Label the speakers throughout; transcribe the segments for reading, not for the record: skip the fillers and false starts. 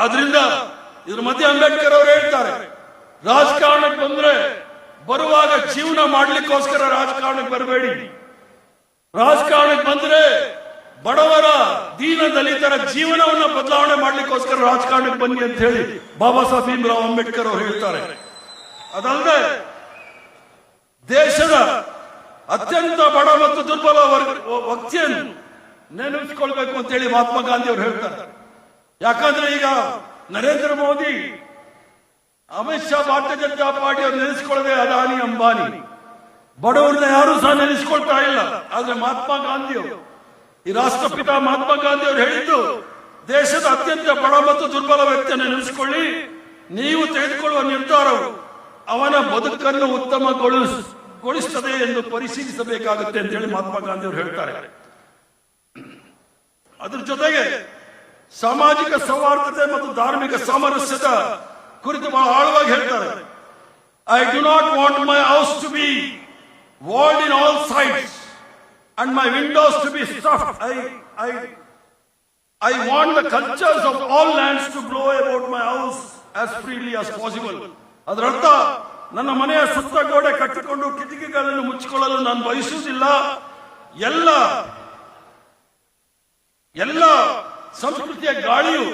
Speaker 1: ಆದ್ರಿಂದ ಇದ್ರ ಮಧ್ಯೆ ಅಂಬೇಡ್ಕರ್ ಅವರು ಹೇಳ್ತಾರೆ, ರಾಜಕಾರಣಕ್ಕೆ ಬಂದ್ರೆ ಬರುವಾಗ ಜೀವನ ಮಾಡ್ಲಿಕ್ಕೋಸ್ಕರ ರಾಜಕಾರಣಕ್ಕೆ ಬರಬೇಡಿ, ರಾಜಕಾರಣಕ್ಕೆ ಬಂದ್ರೆ ಬಡವರ ದೀನ ದಲಿತರ ಜೀವನವನ್ನ ಬದಲಾವಣೆ ಮಾಡ್ಲಿಕ್ಕೋಸ್ಕರ ರಾಜಕಾರಣಕ್ಕೆ ಬನ್ನಿ ಅಂತ ಹೇಳಿ ಬಾಬಾ ಸಾಹೇಬ್ ಭೀಮರಾವ್ ಅಂಬೇಡ್ಕರ್ ಅವರು ಹೇಳ್ತಾರೆ. ಅದಲ್ಲದೆ ದೇಶದ ಅತ್ಯಂತ ಬಡ ಮತ್ತು ದುರ್ಬಲ ವ್ಯಕ್ತಿಯನ್ನು ನೆನಪಿಸಿಕೊಳ್ಬೇಕು ಅಂತ ಹೇಳಿ ಮಹಾತ್ಮ ಗಾಂಧಿ ಅವರು ಹೇಳ್ತಾರೆ. ಯಾಕಂದ್ರೆ ಈಗ ನರೇಂದ್ರ ಮೋದಿ, ಅಮಿತ್ ಶಾ, ಭಾರತೀಯ ಜನತಾ ಪಾರ್ಟಿ ಅವರು ನೆನೆಸಿಕೊಳ್ಳದೆ ಅದಾನಿ ಅಂಬಾನಿ, ಬಡವರನ್ನ ಯಾರು ಸಹ ನೆನೆಸಿಕೊಳ್ತಾ ಇಲ್ಲ. ಆದ್ರೆ ಮಹಾತ್ಮ ಗಾಂಧಿ ಅವರು, ಈ ರಾಷ್ಟ್ರಪಿತ ಮಹಾತ್ಮ ಗಾಂಧಿ ಅವರು ಹೇಳಿದ್ದು, ದೇಶದ ಅತ್ಯಂತ ಬಡ ಮತ್ತು ದುರ್ಬಲ ವ್ಯಕ್ತಿಯನ್ನು ನೆನೆಸಿಕೊಳ್ಳಿ, ನೀವು ತೆಗೆದುಕೊಳ್ಳುವ ನಿರ್ಧಾರವು ಅವನ ಬದುಕನ್ನು ಉತ್ತಮಗೊಳಿಸುತ್ತದೆ ಎಂದು ಪರಿಶೀಲಿಸಬೇಕಾಗುತ್ತೆ ಅಂತ ಹೇಳಿ ಮಹಾತ್ಮ ಗಾಂಧಿ ಅವರು ಹೇಳ್ತಾರೆ. ಅದ್ರ ಜೊತೆಗೆ ಸಾಮಾಜಿಕ ಸೌಹಾರ್ದತೆ ಮತ್ತು ಧಾರ್ಮಿಕ ಸಾಮರಸ್ಯದ ಕುರಿತು ಬಹಳ ಆಳವಾಗಿ ಹೇಳ್ತಾರೆ. I do not want my house to be walled in all sides and my windows to be stuffed. I want the cultures of all lands to blow about my house as freely as possible. ಅದರರ್ಥ ನನ್ನ ಮನೆಯ ಸುತ್ತ ಗೋಡೆ ಕಟ್ಟಿಕೊಂಡು ಕಿಟಕಿಗಳನ್ನು ಮುಚ್ಚಿಕೊಳ್ಳಲು ನಾನು ಬಯಸುವುದಿಲ್ಲ. ಎಲ್ಲ ಸಂಸ್ಕೃತಿಯ ಗಾಳಿಯು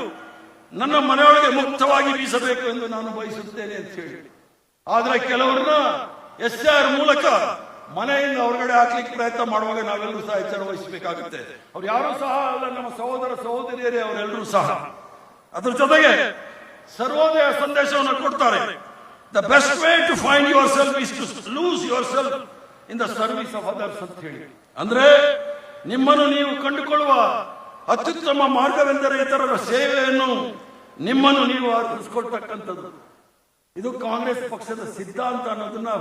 Speaker 1: ನನ್ನ ಮನೆಯೊಳಗೆ ಮುಕ್ತವಾಗಿ ಬೀಸಬೇಕು ಎಂದು ನಾನು ಬಯಸುತ್ತೇನೆ ಅಂತ ಹೇಳಿ. ಆದ್ರೆ ಕೆಲವರನ್ನ SIR ಮೂಲಕ ಮನೆಯಿಂದ ಹೊರಗಡೆ ಹಾಕ್ಲಿಕ್ಕೆ ಪ್ರಯತ್ನ ಮಾಡುವಾಗ ನಾವೆಲ್ಲರೂ ಸಹ ಎಚ್ಚರ ವಹಿಸಬೇಕಾಗುತ್ತೆ. ಅವ್ರು ಯಾರು ಸಹ ಅಲ್ಲ, ನಮ್ಮ ಸಹೋದರ ಸಹೋದರಿಯರೇ ಅವರೆಲ್ಲರೂ ಸಹ. ಅದ್ರ ಜೊತೆಗೆ ಸರ್ವೋದಯ ಸಂದೇಶವನ್ನು ಕೊಡ್ತಾರೆ. The best way to find yourself is to lose yourself in the service of others ಅಂತ ಹೇಳಿ. ಅಂದ್ರೆ ನಿಮ್ಮನ್ನು ನೀವು ಕಂಡುಕೊಳ್ಳುವ ಅತ್ಯುತ್ತಮ ಮಾರ್ಗವೆಂದರೆ ಇತರರ ಸೇವೆಯನ್ನು ನಿಮ್ಮನ್ನು ನೀವು ಅರ್ಪಿಸಿಕೊಳ್ತಕ್ಕಂಥದ್ದು. ಇದು ಕಾಂಗ್ರೆಸ್ ಪಕ್ಷದ ಸಿದ್ಧಾಂತ ಅನ್ನೋದನ್ನ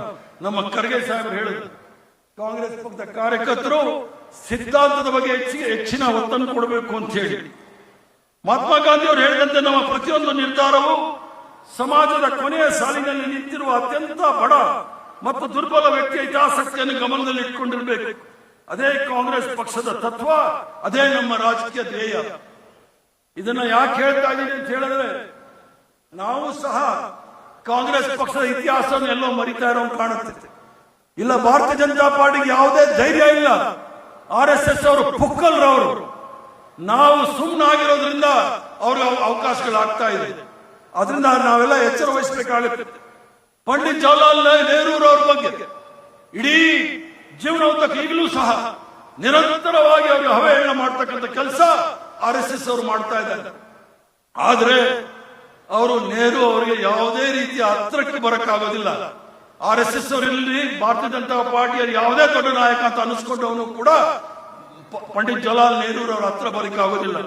Speaker 1: ನಮ್ಮ ಖರ್ಗೆ ಸಾಹೇಬರು ಹೇಳಿದ್ರು. ಕಾಂಗ್ರೆಸ್ ಪಕ್ಷದ ಕಾರ್ಯಕರ್ತರು ಸಿದ್ಧಾಂತದ ಬಗ್ಗೆ ಹೆಚ್ಚಿನ ಒತ್ತನ್ನು ಕೊಡಬೇಕು ಅಂತ ಹೇಳಿ. ಮಹಾತ್ಮ ಗಾಂಧಿ ಅವರು ಹೇಳಿದಂತೆ ನಮ್ಮ ಪ್ರತಿಯೊಂದು ನಿರ್ಧಾರವು ಸಮಾಜದ ಕೊನೆಯ ಸಾಲಿನಲ್ಲಿ ನಿಂತಿರುವ ಅತ್ಯಂತ ಬಡ ಮತ್ತು ದುರ್ಬಲ ವ್ಯಕ್ತಿಯ ಹಿತಾಸಕ್ತಿಯನ್ನು ಗಮನದಲ್ಲಿ ಇಟ್ಕೊಂಡಿರಬೇಕು. ಅದೇ ಕಾಂಗ್ರೆಸ್ ಪಕ್ಷದ ತತ್ವ, ಅದೇ ನಮ್ಮ ರಾಜಕೀಯ ಧ್ಯೇಯ. ಇದನ್ನ ಯಾಕೆ ಹೇಳ್ತಾ ಇದ್ದೀನಿ ಅಂತ ಹೇಳಿದ್ರೆ, ನಾವು ಸಹ ಕಾಂಗ್ರೆಸ್ ಪಕ್ಷದ ಇತಿಹಾಸವನ್ನು ಎಲ್ಲೋ ಮರಿತಾ ಇರೋ ಕಾಣುತ್ತೆ. ಇಲ್ಲ, ಭಾರತೀಯ ಜನತಾ ಪಾರ್ಟಿಗೆ ಯಾವುದೇ ಧೈರ್ಯ ಇಲ್ಲ. RSS ಅವರು ಪುಕ್ಕಲ್ರವರು. ನಾವು ಸುಮ್ಮನಾಗಿರೋದ್ರಿಂದ ಅವ್ರಿಗೆ ಅವಕಾಶಗಳಾಗ್ತಾ ಇದೆ. ಅದರಿಂದ ನಾವೆಲ್ಲ ಎಚ್ಚರ ವಹಿಸಬೇಕಾಗುತ್ತೆ. ಪಂಡಿತ್ ಜವಾಹರ್ಲಾಲ್ ನೆಹರು ಅವ್ರ ಬಗ್ಗೆ ಇಡೀ ಜೀವನೋದ್ದಕ್ಕ ಈಗಲೂ ಸಹ ನಿರಂತರವಾಗಿ ಅವ್ರಿಗೆ ಅವಹೇಳನ ಮಾಡ್ತಕ್ಕಂಥ ಕೆಲಸ RSS ಅವರು ಮಾಡ್ತಾ ಇದ್ದಾರೆ. ಆದ್ರೆ ಅವರು ನೆಹರು ಅವರಿಗೆ ಯಾವುದೇ ರೀತಿಯ ಹತ್ರಕ್ಕೆ ಬರಕ್ಕಾಗೋದಿಲ್ಲ. RSS ಅವರಲ್ಲಿ ಭಾರತೀಯ ಜನತಾ ಪಾರ್ಟಿಯಲ್ಲಿ ಯಾವುದೇ ದೊಡ್ಡ ನಾಯಕ ಅಂತ ಅನಿಸ್ಕೊಂಡವನು ಕೂಡ ಪಂಡಿತ್ ಜವಾಹರ್ಲಾಲ್ ನೆಹರು ಅವರ ಹತ್ರ ಬರಕ್ಕಾಗೋದಿಲ್ಲ.